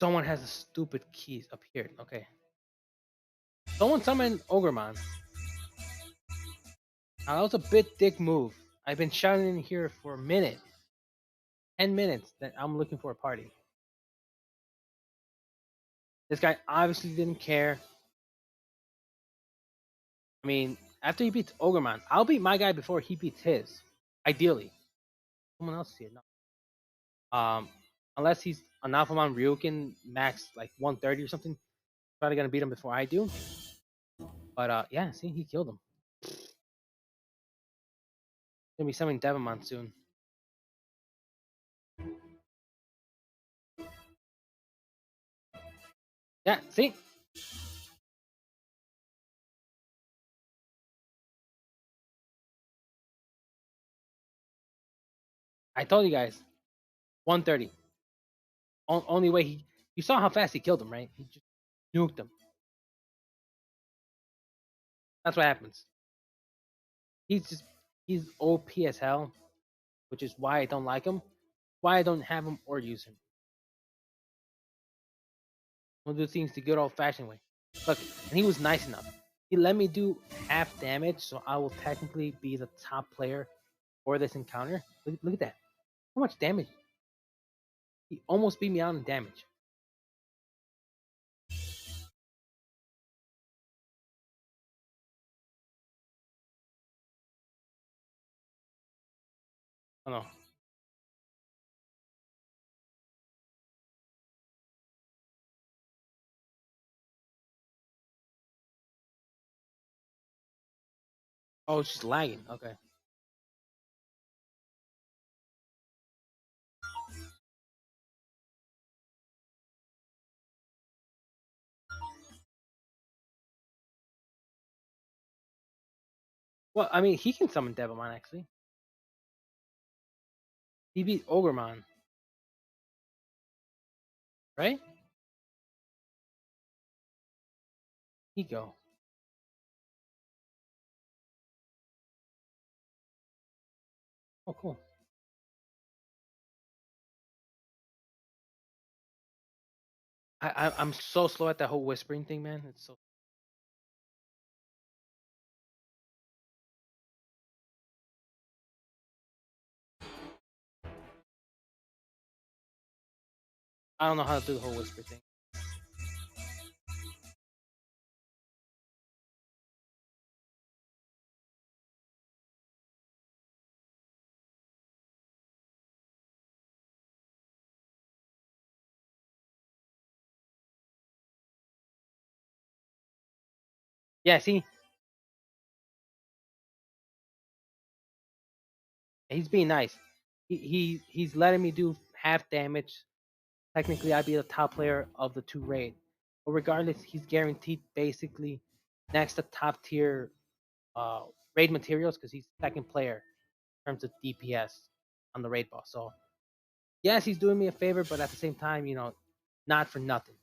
Someone has a stupid keys appeared. Okay. Someone summoned Ogremon. Now that was a bit dick move. I've been shouting in here for a minute. 10 minutes that I'm looking for a party. This guy obviously didn't care. I mean, after he beats Ogremon, I'll beat my guy before he beats his. Ideally. Someone else here. No. Unless he's an Alphamon Ryukin max like 130 or something. Probably gonna beat him before I do. But yeah, see, he killed him. Gonna be summoning Devamon soon. Yeah, see? I told you guys. 130. Only way he. You saw how fast he killed him, right? He just nuked him. That's what happens. He's just. He's OP as hell, which is why I don't like him. Why I don't have him or use him. We'll do things the good old fashioned way. Look, and he was nice enough. He let me do half damage, so I will technically be the top player for this encounter. Look at that. How much damage? He almost beat me out in damage. Oh no. Oh, it's just lagging. Okay. Well, I mean, he can summon Devimon actually. He beat Ogremon, right? He go. Oh, cool. I'm so slow at that whole whispering thing, man. It's so. I don't know how to do the whole whisper thing. Yeah, see, he's being nice. He's letting me do half damage. Technically, I'd be the top player of the two raid, but regardless, he's guaranteed basically next to top tier uh, raid materials because he's second player in terms of DPS on the raid boss. So yes, he's doing me a favor, but at the same time, not for nothing.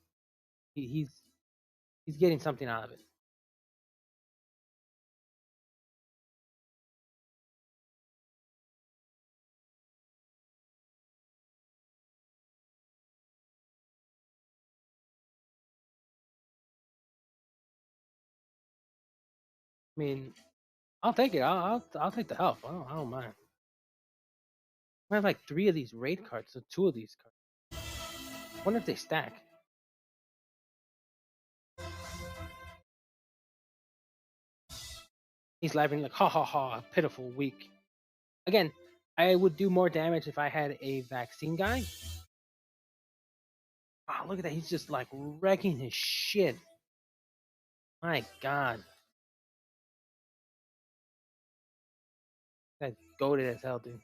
He's getting something out of it. I mean, I'll take it. I'll take the help. I don't mind. I have like three of these raid cards, so two of these cards. I wonder if they stack. He's laughing like ha ha ha, pitiful, weak. Again, I would do more damage if I had a vaccine guy. Wow, look at that. He's just like wrecking his shit. My god. That goaded as hell, dude.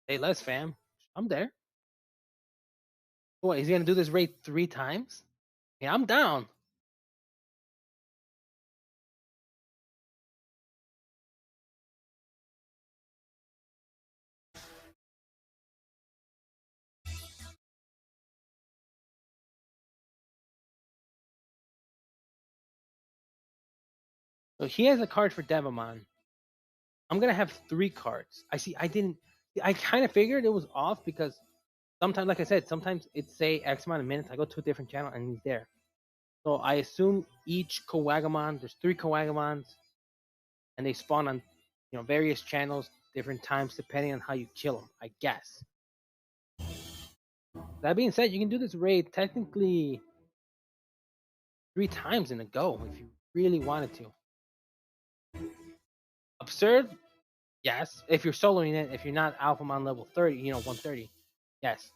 Hey, let's fam. I'm there. What, he's gonna do this raid 3 times? Yeah, I'm down. So he has a card for Devamon. I'm gonna have 3 cards. I see. I didn't. I kind of figured it was off because sometimes, like I said, sometimes it's say X amount of minutes. I go to a different channel and he's there. So I assume each Kowagamon, there's 3 Kowagamons, and they spawn on various channels, different times depending on how you kill them. I guess. That being said, you can do this raid technically 3 times in a go if you really wanted to. Absurd, yes. If you're soloing it, if you're not Alphamon level 30, 130, yes.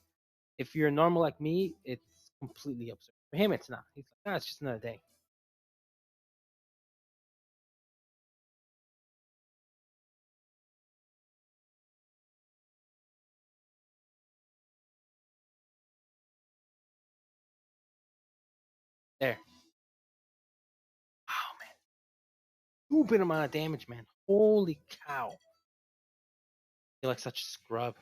If you're normal like me, it's completely absurd. For him, it's not. He's like, it's just another day. There. Wow, man. Stupid amount of damage, man. Holy cow. You're like such a scrub.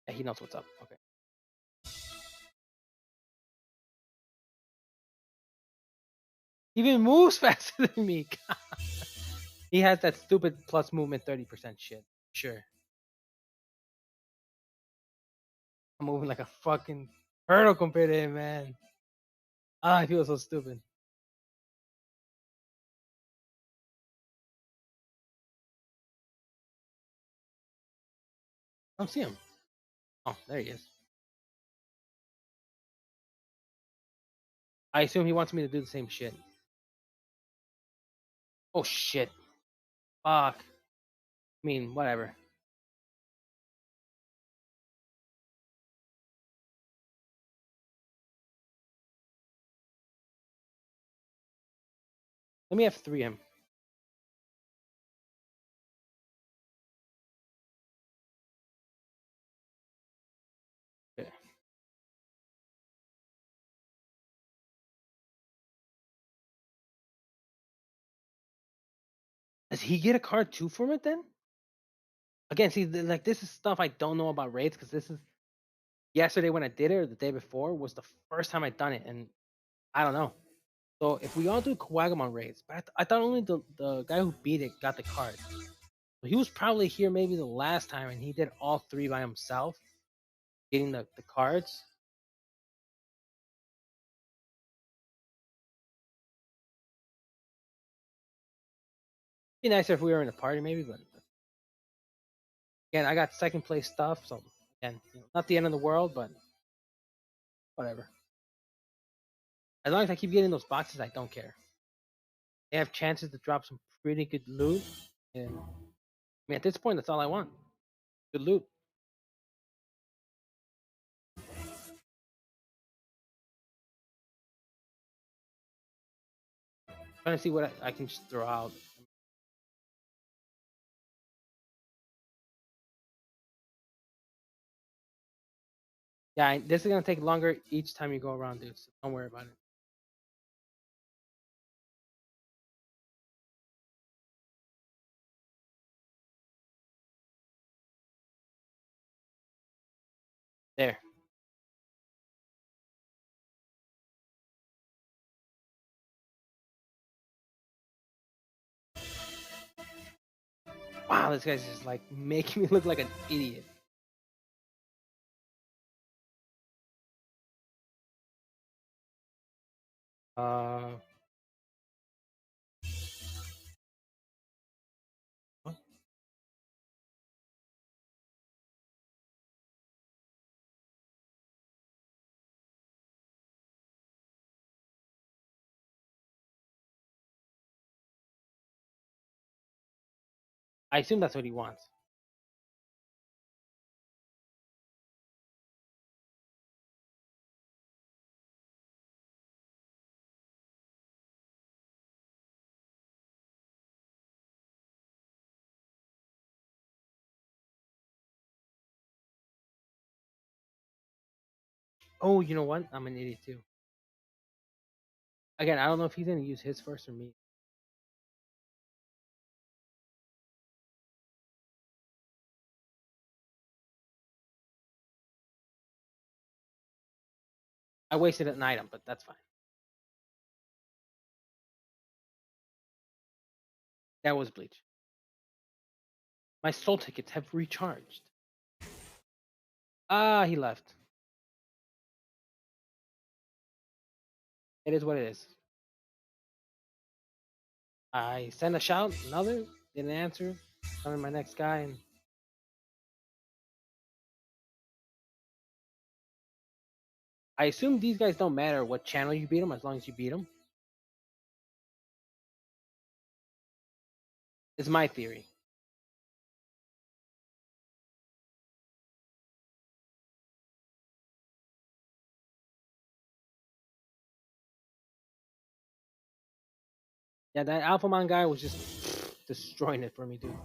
Yeah, he knows what's up. Okay. He even moves faster than me. He has that stupid plus movement 30% shit. Sure. I'm moving like a fucking turtle compared to him, man. Ah, I feel so stupid. I don't see him. Oh, there he is. I assume he wants me to do the same shit. Oh shit. Fuck. I mean, whatever. Let me have 3 him. Okay. Does he get a card too from it then? Again, see, like this is stuff I don't know about raids because this is yesterday when I did it or the day before was the first time I'd done it, and I don't know. So if we all do Kawagamon raids, but I thought only the guy who beat it got the card. So he was probably here maybe the last time, and he did all 3 by himself, getting the cards. Be nicer if we were in a party, maybe, but again, I got second place stuff, so again, not the end of the world, but whatever. As long as I keep getting those boxes, I don't care. They have chances to drop some pretty good loot, and I mean, at this point, that's all I want. Good loot. Trying to see what I can just throw out. Yeah, this is gonna take longer each time you go around, dude. So don't worry about it. There. Wow, this guy's just like making me look like an idiot. Uh, what? I assume that's what he wants. Oh, you know what? I'm an idiot too. Again, I don't know if he's gonna use his first or me. I wasted an item, but that's fine. That was bleach. My soul tickets have recharged. Ah, he left. It is what it is. I sent a shout, another, didn't answer. Coming my next guy, and I assume these guys don't matter what channel you beat them as long as you beat them. It's my theory. Yeah, that Alphamon guy was just destroying it for me, dude.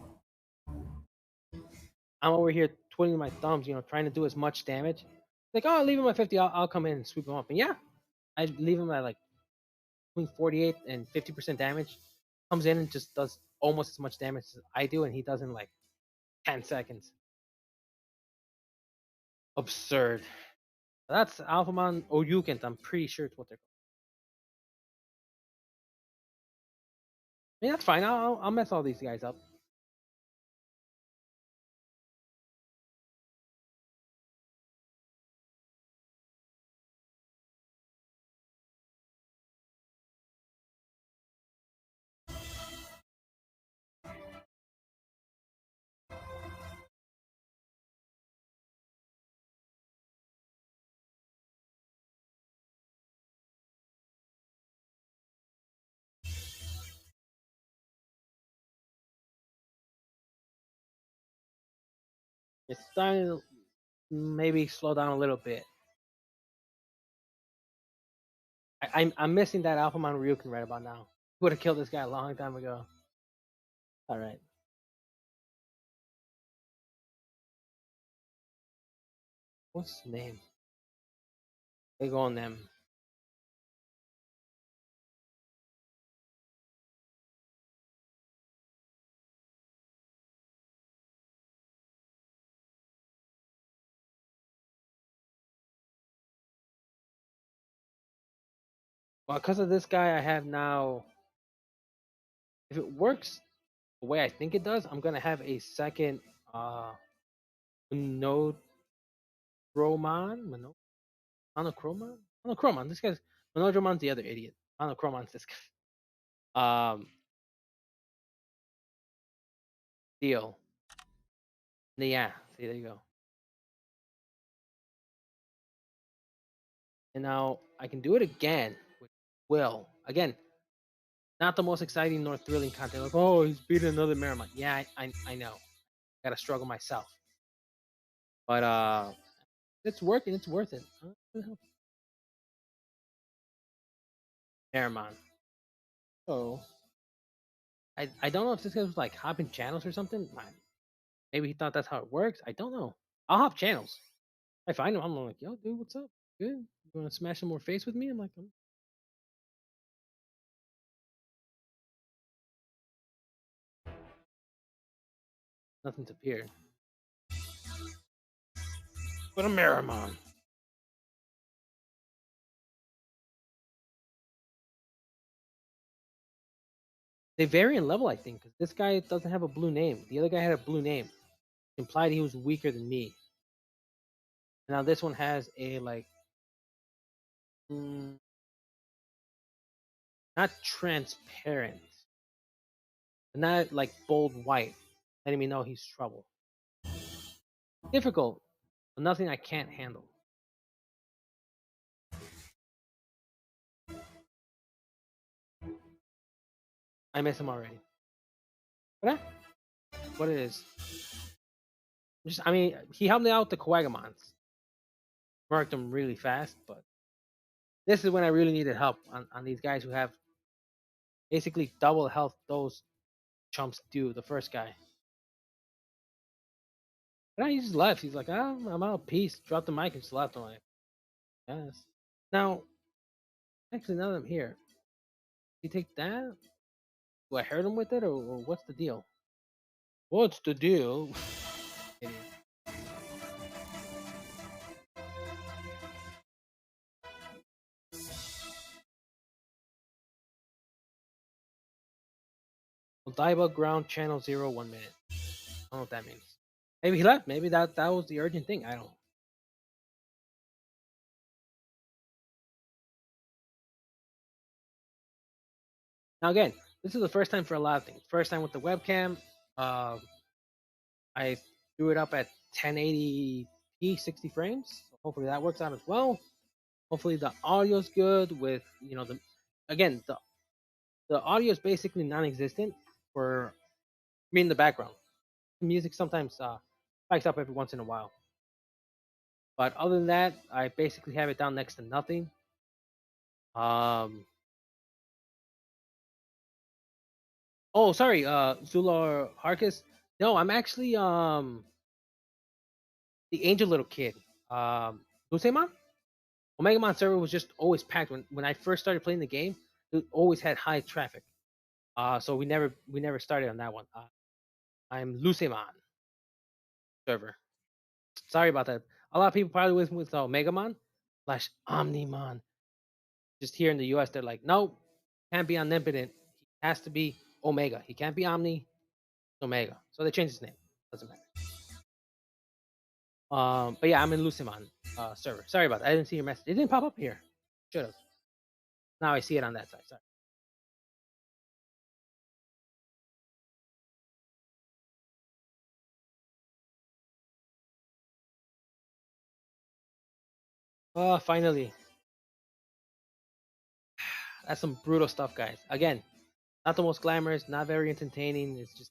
I'm over here twiddling my thumbs, trying to do as much damage. Like, oh, leave him at 50. I'll come in and sweep him up. And yeah, I leave him at like between 48 and 50% damage. Comes in and just does almost as much damage as I do, and he does in like 10 seconds. Absurd. That's Alphamon Oyukent. I'm pretty sure it's what they're called. I mean, that's fine. I'll mess all these guys up. It's starting to maybe slow down a little bit. I'm missing that Alphamon Ryukin right about now. Would have killed this guy a long time ago. All right. What's his name? They go on them. Well, because of this guy, I have now. If it works the way I think it does, I'm gonna have a second Monodroman. Monochromon? Monochromon. This guy's Monodroman's the other idiot. Monochromon's this guy. Deal. Yeah. See, there you go. And now I can do it again with Will. Again, not the most exciting nor thrilling content. Like, oh, he's beating another Merriman. Yeah, I know. Gotta struggle myself. But it's working. It's worth it. Merriman. So I don't know if this guy was like hopping channels or something. Maybe he thought that's how it works. I don't know. I'll hop channels. I find him. I'm like, yo, dude, what's up? Good. You want to smash some more face with me? I'm like, nothing's appeared. But a Merriman. They vary in level, I think, because this guy doesn't have a blue name. The other guy had a blue name. Implied he was weaker than me. Now this one has a like, mm, not transparent, not like bold white, letting me know he's trouble. Difficult, but nothing I can't handle. I miss him already. What? What it is? Just, I mean, he helped me out with the Coagamons. Marked them really fast, but this is when I really needed help on these guys who have basically double health those chumps do. The first guy. But he just left. He's like, oh, I'm out of peace. Dropped the mic and just left. I'm like, yes. Now, actually, now that I'm here, you take that? Do I hurt him with it, or what's the deal? What's the deal? Idiot. Odaiba ground channel 0 1 minute. I don't know what that means. Maybe he left. Maybe that was the urgent thing. I don't know. Now again, this is the first time for a lot of things. First time with the webcam. Uh, I threw it up at 1080p, 60 frames. So hopefully that works out as well. Hopefully the audio is good with the again the audio is basically non-existent for me in the background. The music sometimes spikes up every once in a while, but other than that, I basically have it down next to nothing. Um. Oh, sorry, Zula Harkis. No, I'm actually the Angel Little Kid. Luceman? Omega Mon server was just always packed when I first started playing the game. It always had high traffic. So we never started on that one. I'm Lucemon server. Sorry about that. A lot of people probably with Megamon slash Omnimon. Just here in the US, they're like, no, can't be omnipotent. He has to be Omega. He can't be Omni, Omega. So they changed his name. Doesn't matter. But yeah, I'm in Lucemon server. Sorry about that. I didn't see your message. It didn't pop up here. Should have. Now I see it on that side. Sorry. Oh, finally. That's some brutal stuff, guys. Again, not the most glamorous, not very entertaining. It's just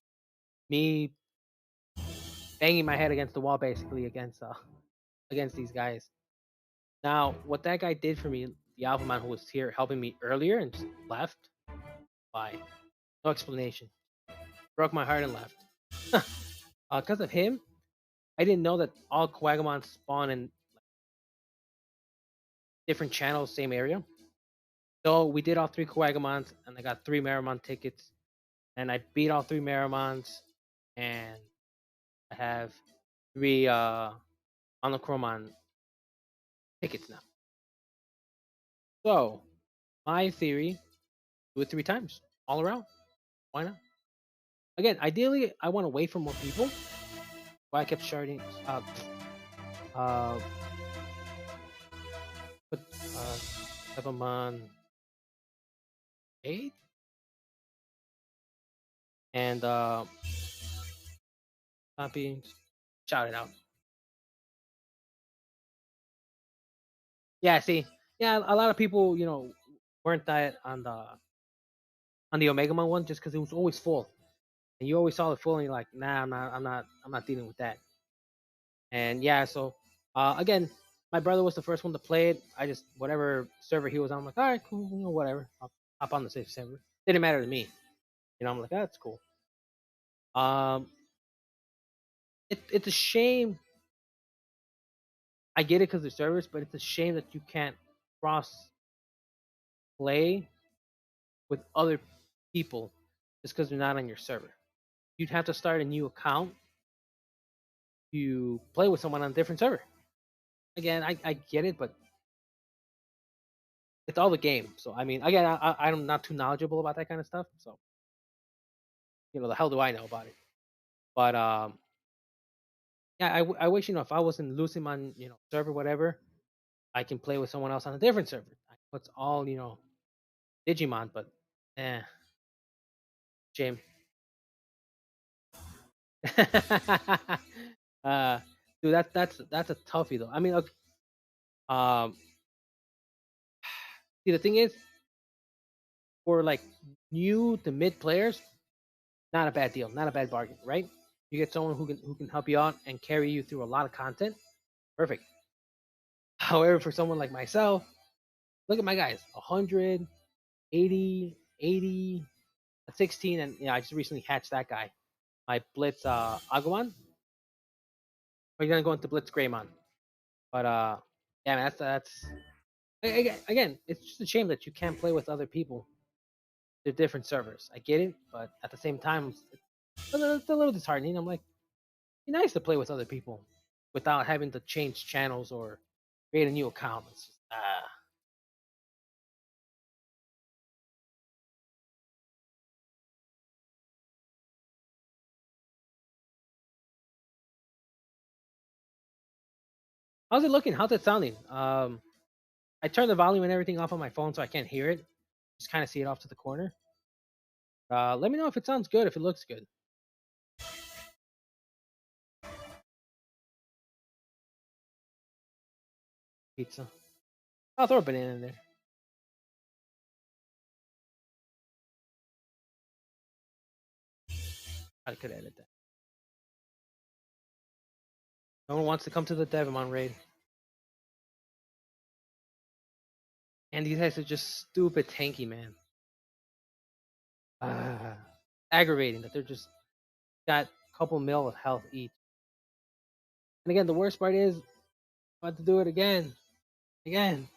me banging my head against the wall, basically against these guys. Now, what that guy did for me, the alpha man who was here helping me earlier and just left, why? No explanation. Broke my heart and left. Because of him, I didn't know that all Quagamons spawn in different channels, same area. So we did all three Quagamons, and I got three Marimon tickets, and I beat all three Marimons, and I have three Onochromon tickets now. So my theory: do it three times, all around. Why not? Again, ideally, I want to wait for more people. But I kept starting. Uh, put Peppermon 8 and copy. Shout it out. Yeah, see, yeah, a lot of people, weren't that on the Omega Mon one just because it was always full, and you always saw it full, and you're like, nah, I'm not dealing with that. And yeah, so again, my brother was the first one to play it. I just whatever server he was on, I'm like, all right, cool, whatever. I'll hop on the safe server. Didn't matter to me, I'm like, that's cool. Um, it's a shame. I get it because they're servers, but it's a shame that you can't cross play with other people just because they're not on your server. You'd have to start a new account to play with someone on a different server. Again, I get it, but it's all the game. So I mean, again, I'm not too knowledgeable about that kind of stuff. So the hell do I know about it? But yeah, I wish if I was in Lucimon, server, whatever, I can play with someone else on a different server. It's all Digimon, but eh, shame. uh, dude, that's a toughie though. I mean, okay, um, see the thing is, for like new to mid players, not a bad deal, not a bad bargain, right? You get someone who can help you out and carry you through a lot of content. Perfect. However, for someone like myself, look at my guys, 100, 80, 80, 16, and I just recently hatched that guy. My Blitz Agumon. We're gonna go into Blitz Greymon. But yeah, man, that's again, it's just a shame that you can't play with other people. They're different servers. I get it, but at the same time, it's a little disheartening. I'm like, be nice to play with other people without having to change channels or create a new account. It's just How's it looking? How's it sounding? I turned the volume and everything off on my phone so I can't hear it. Just kind of see it off to the corner. Let me know if it sounds good, if it looks good. Pizza. I'll throw a banana in there. I could edit that. No one wants to come to the Devimon raid. And these guys are just stupid tanky, man. Ah, aggravating that they're just got a couple mil of health each. And again, the worst part is, I'm about to do it again, and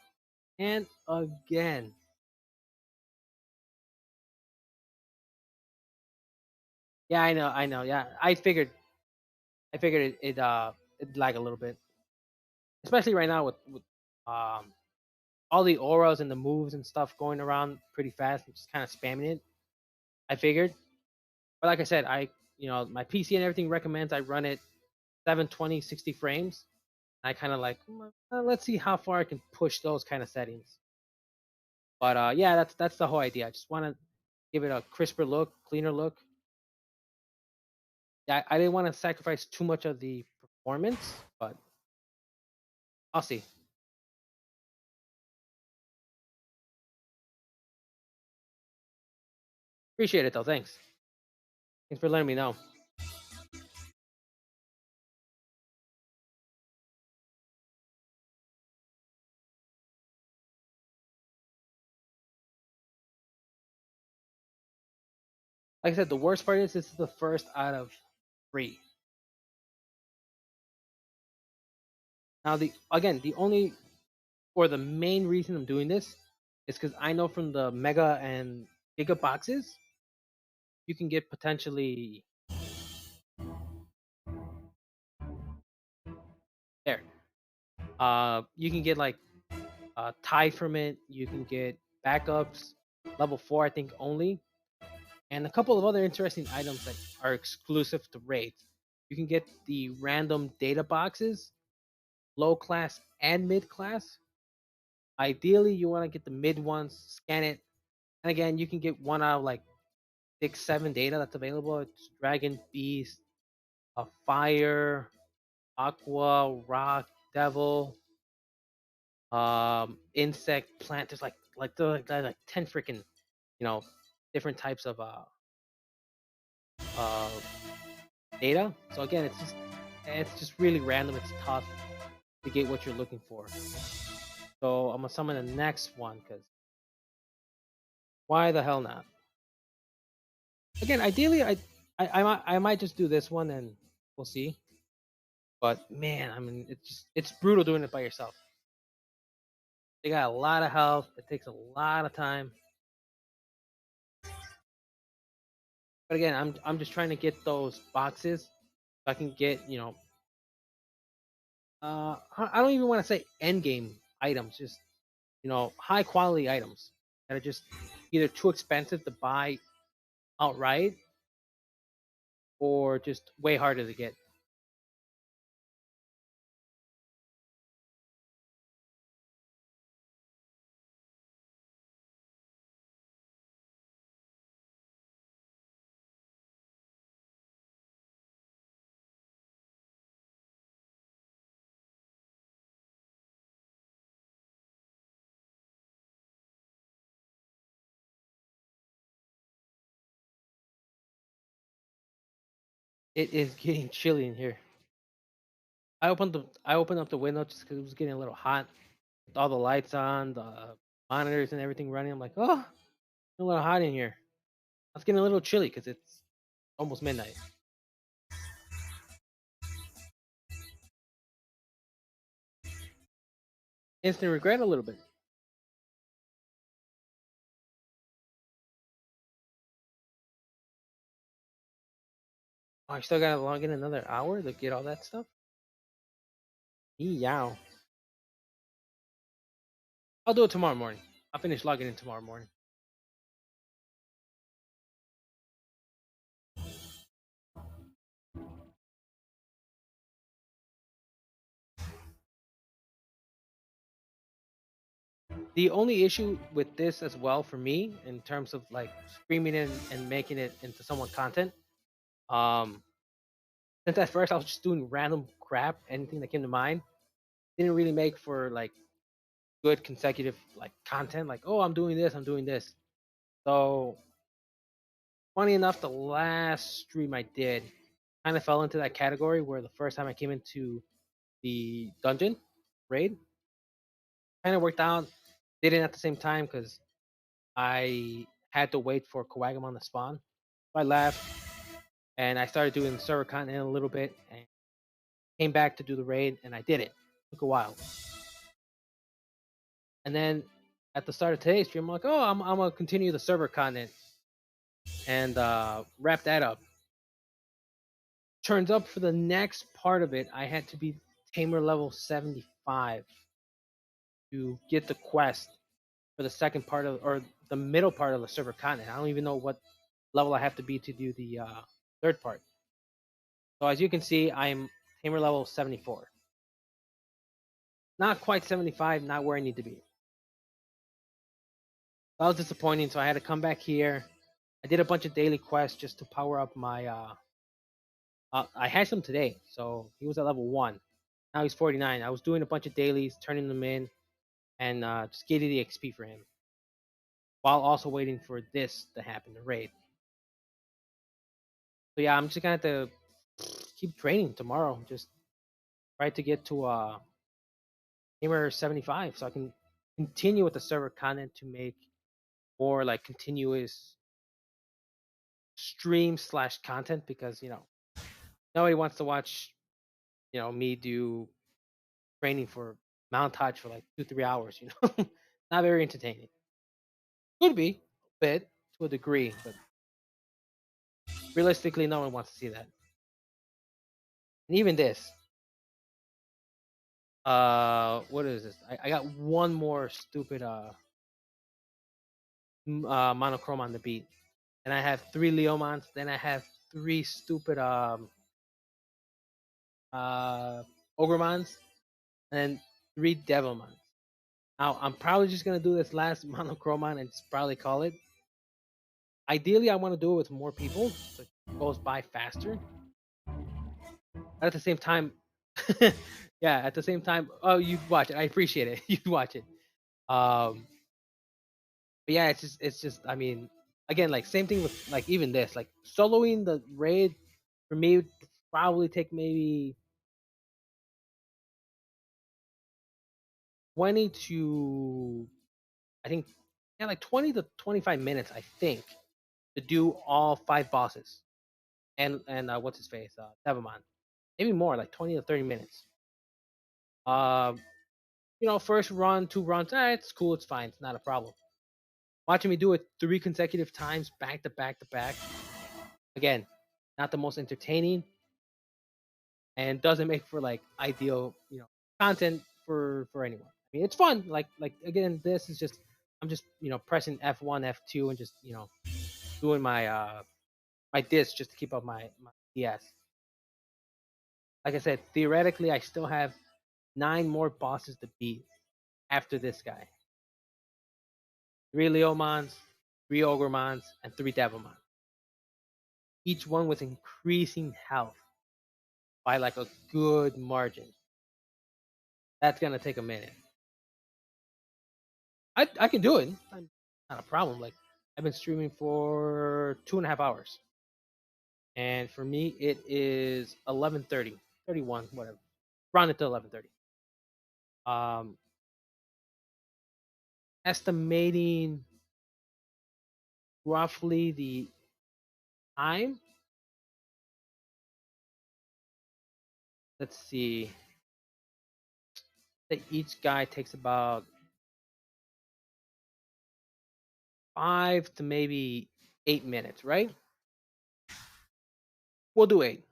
again. Yeah, I know. Yeah, I figured it'd lag a little bit, especially right now with um all the auras and the moves and stuff going around pretty fast and just kind of spamming it. I figured, but like I said, my PC and everything recommends I run it 720 60 frames. I kind of like let's see how far I can push those kind of settings. But yeah, that's the whole idea. I just want to give it a crisper look, cleaner look. Yeah, I didn't want to sacrifice too much of the performance, but I'll see. Appreciate it though. Thanks. Thanks for letting me know. Like I said, the worst part is this is the first out of three. Now the only or the main reason I'm doing this is because I know from the mega and giga boxes you can get potentially there. You can get like tie from it. You can get backups, level 4 I think only, and a couple of other interesting items that are exclusive to raids. You can get the random data boxes, low class and mid class. Ideally, you want to get the mid ones, scan it, and again, you can get one out of like 6, 7 data that's available. It's Dragon, Beast, Fire, Aqua, Rock, Devil, Insect, Plant. There's like 10 freaking you know different types of uh data. So again, it's just really random. It's tough to get what you're looking for. So I'm gonna summon the next one because why the hell not? Again, ideally, I might just do this one and we'll see. But man, I mean, it's brutal doing it by yourself. They got a lot of health. It takes a lot of time. But again, I'm just trying to get those boxes so I can get I don't even want to say end game items, just high quality items that are just either too expensive to buy outright or just way harder to get. It is getting chilly in here. I opened up the window just because it was getting a little hot. With all the lights on, the monitors and everything running. I'm like, oh, it's a little hot in here. It's getting a little chilly because it's almost midnight. Instant regret a little bit. Oh, I still gotta log in another hour to get all that stuff. Yow. I'll do it tomorrow morning. I'll finish logging in tomorrow morning. The only issue with this as well for me, in terms of like streaming it and making it into someone content, um, since at first I was just doing random crap, anything that came to mind, didn't really make for like good consecutive like content. Like, oh, I'm doing this, I'm doing this. So funny enough, the last stream I did kind of fell into that category where the first time I came into the dungeon raid kind of worked out. Did it at the same time because I had to wait for Kawagamon to spawn. So I left and I started doing server content a little bit and came back to do the raid and I did it. Took a while. And then at the start of today's stream, I'm like, oh, I'm gonna continue the server content and wrap that up. Turns up for the next part of it, I had to be tamer level 75 to get the quest for the second part of, or the middle part of the server content. I don't even know what level I have to be to do the third part. So as you can see, I'm tamer level 74. Not quite 75, not where I need to be. That was disappointing, so I had to come back here. I did a bunch of daily quests just to power up my. I hatched him today, so he was at level 1. Now he's 49. I was doing a bunch of dailies, turning them in, and just getting the XP for him, while also waiting for this to happen, the raid. So yeah, I'm just gonna have to keep training tomorrow. Just try to get to gamer 75, so I can continue with the server content to make more like continuous stream slash content, because nobody wants to watch me do training for Mount Touch for like 2-3 hours. Not very entertaining. Could be a bit to a degree, but realistically, no one wants to see that. And even this, what is this? I got one more stupid monochrome on the beat, and I have 3 Leomons. Then I have 3 stupid uh Ogremons, and 3 Devilmons. Now I'm probably just gonna do this last monochromon and just probably call it. Ideally, I want to do it with more people so it goes by faster. But at the same time, yeah, at the same time, oh, you'd watch it. I appreciate it. You'd watch it. But yeah, it's just. I mean, again, like same thing with like even this, like soloing the raid for me would probably take maybe 20 to, I think, yeah, like 20 to 25 minutes, I think, to do all 5 bosses and what's his face, Devamon. Maybe more, like 20 to 30 minutes. Um, first run, 2 runs, it's cool, it's fine, it's not a problem. Watching me do it 3 consecutive times, back to back to back, again, not the most entertaining, and doesn't make for like ideal, content for anyone. I mean, it's fun. Like again, this is just, I'm just pressing F1, F2, and just doing my disc just to keep up my DS. Like I said, theoretically, I still have 9 more bosses to beat after this guy. 3 Leomons, 3 Ogremons, and 3 Devilmons. Each one with increasing health by like a good margin. That's gonna take a minute. I can do it. Not a problem. Like I've been streaming for 2.5 hours, and for me it is 11:30, 31, whatever. Round it to 11:30. Um, estimating roughly the time. Let's see. That each guy takes about 5 to maybe 8 minutes, right? We'll do 8.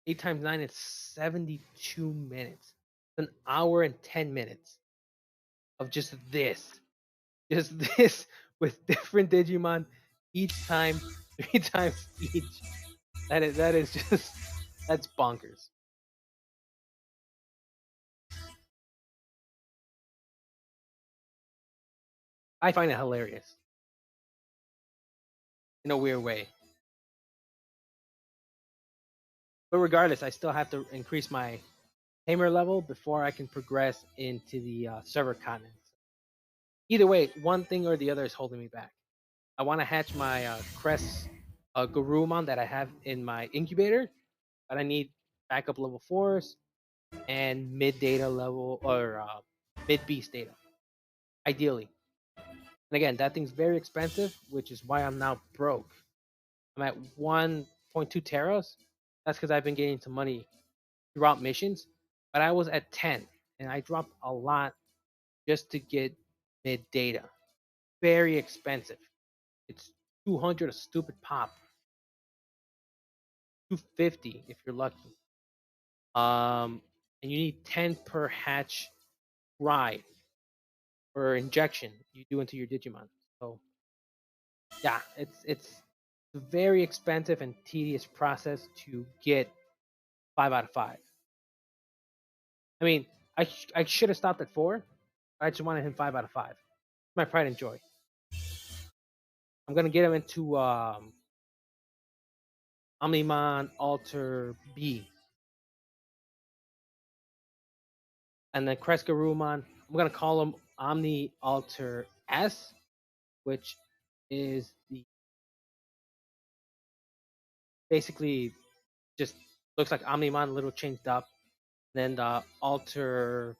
8 times 9 is 72 minutes. It's an hour and 10 minutes of just this. Just this with different Digimon each time, 3 times each. That is just, that's bonkers. I find it hilarious in a weird way. But regardless, I still have to increase my tamer level before I can progress into the server continents. Either way, one thing or the other is holding me back. I want to hatch my Crest Garurumon that I have in my incubator, but I need backup level 4s and mid data level or mid beast data, ideally. And again, that thing's very expensive, which is why I'm now broke. I'm at 1.2 teros. That's because I've been getting some money throughout missions, but I was at 10 and I dropped a lot just to get mid data. Very expensive. It's 200 a stupid pop, 250 if you're lucky. And you need 10 per hatch ride or injection you do into your Digimon. So yeah, it's a very expensive and tedious process to get 5 out of 5. I mean, I should have stopped at 4. I just wanted him 5 out of 5. My pride and joy. I'm gonna get him into Omnimon Alter B, and then Kresgarumon. I'm gonna call him Omni Alter S, which is the basically just looks like Omnimon a little changed up. Then the Alter